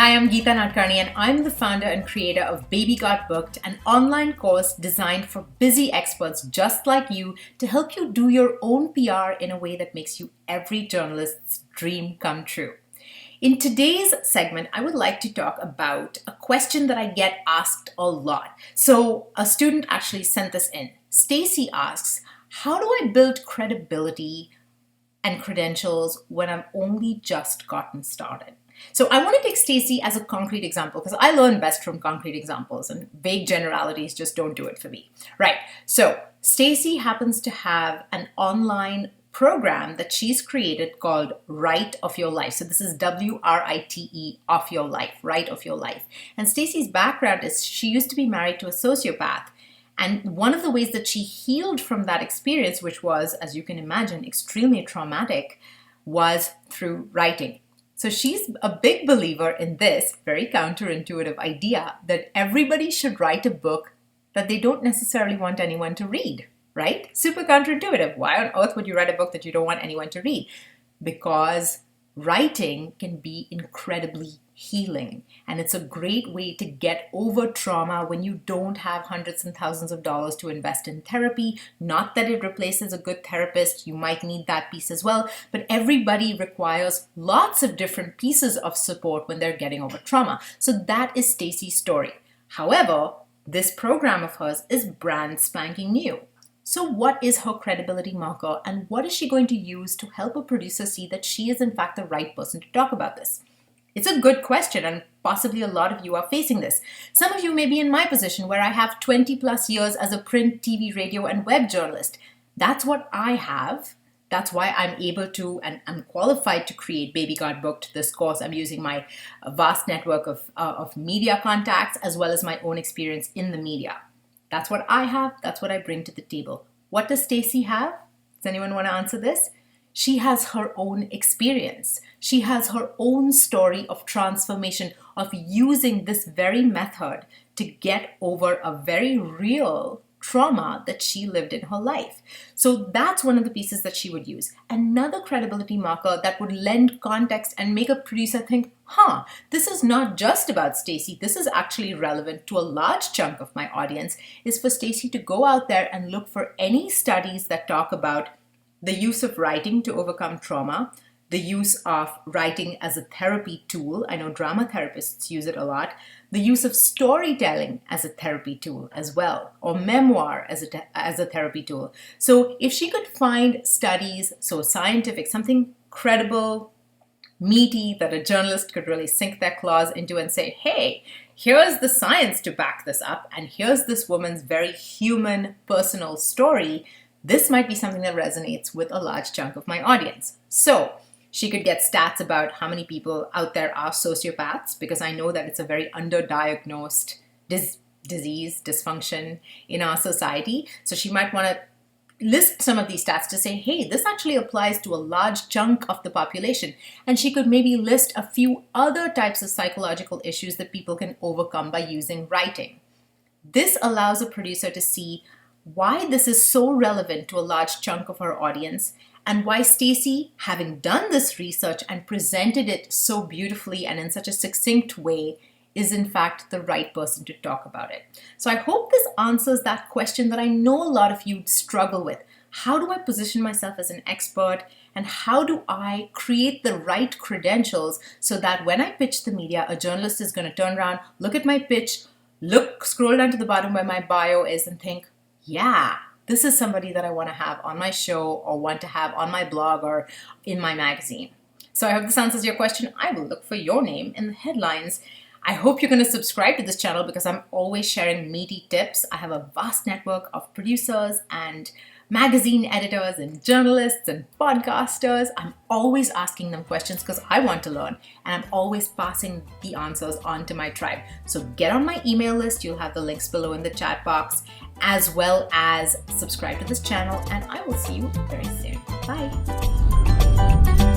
Hi, I'm Geeta Nadkarni and I'm the founder and creator of Baby Got Booked, an online course designed for busy experts just like you to help you do your own PR in a way that makes you every journalist's dream come true. In today's segment, I would like to talk about a question that I get asked a lot. So a student actually sent this in. Stacy asks, how do I build credibility and credentials when I've only just gotten started? So I want to take Stacy as a concrete example because I learn best from concrete examples and vague generalities just don't do it for me. Right. So Stacy happens to have an online program that she's created called Write of Your Life. So this is WRITE of your life, Write of Your Life. And Stacy's background is she used to be married to a sociopath. And one of the ways that she healed from that experience, which was, as you can imagine, extremely traumatic, was through writing. So she's a big believer in this very counterintuitive idea that everybody should write a book that they don't necessarily want anyone to read, right? Super counterintuitive. Why on earth would you write a book that you don't want anyone to read? Because writing can be incredibly healing. And it's a great way to get over trauma when you don't have hundreds and thousands of dollars to invest in therapy. Not that it replaces a good therapist. You might need that piece as well. But everybody requires lots of different pieces of support when they're getting over trauma. So that is Stacy's story. However, this program of hers is brand spanking new. So what is her credibility marker and what is she going to use to help a producer see that she is in fact the right person to talk about this? It's a good question and possibly a lot of you are facing this. Some of you may be in my position where I have 20 plus years as a print, TV, radio, and web journalist. That's what I have. That's why I'm able to and I'm qualified to create Baby Got Booked, this course. I'm using my vast network of media contacts as well as my own experience in the media. That's what I have. That's what I bring to the table. What does Stacy have? Does anyone want to answer this? She has her own experience. She has her own story of transformation, of using this very method to get over a very real trauma that she lived in her life. So that's one of the pieces that she would use. Another credibility marker that would lend context and make a producer think, this is not just about Stacy. This is actually relevant to a large chunk of my audience, is for Stacy to go out there and look for any studies that talk about the use of writing to overcome trauma, the use of writing as a therapy tool. I know drama therapists use it a lot. The use of storytelling as a therapy tool as well, or memoir as a therapy tool. So if she could find studies, so scientific, something credible, meaty, that a journalist could really sink their claws into and say, hey, here's the science to back this up, and here's this woman's very human, personal story, this might be something that resonates with a large chunk of my audience. So she could get stats about how many people out there are sociopaths, because I know that it's a very underdiagnosed disease, dysfunction in our society. So she might want to list some of these stats to say, hey, this actually applies to a large chunk of the population. And she could maybe list a few other types of psychological issues that people can overcome by using writing. This allows a producer to see why this is so relevant to a large chunk of our audience, and why Stacy, having done this research and presented it so beautifully and in such a succinct way, is in fact the right person to talk about it. So I hope this answers that question that I know a lot of you struggle with. How do I position myself as an expert, and how do I create the right credentials so that when I pitch the media, a journalist is going to turn around, look at my pitch, scroll down to the bottom where my bio is and think, yeah, this is somebody that I want to have on my show or want to have on my blog or in my magazine. So I hope this answers your question. I will look for your name in the headlines. I hope you're going to subscribe to this channel because I'm always sharing meaty tips. I have a vast network of producers and magazine editors and journalists and podcasters. I'm always asking them questions because I want to learn, and I'm always passing the answers on to my tribe. So get on my email list. You'll have the links below in the chat box, as well as subscribe to this channel, and I will see you very soon. Bye.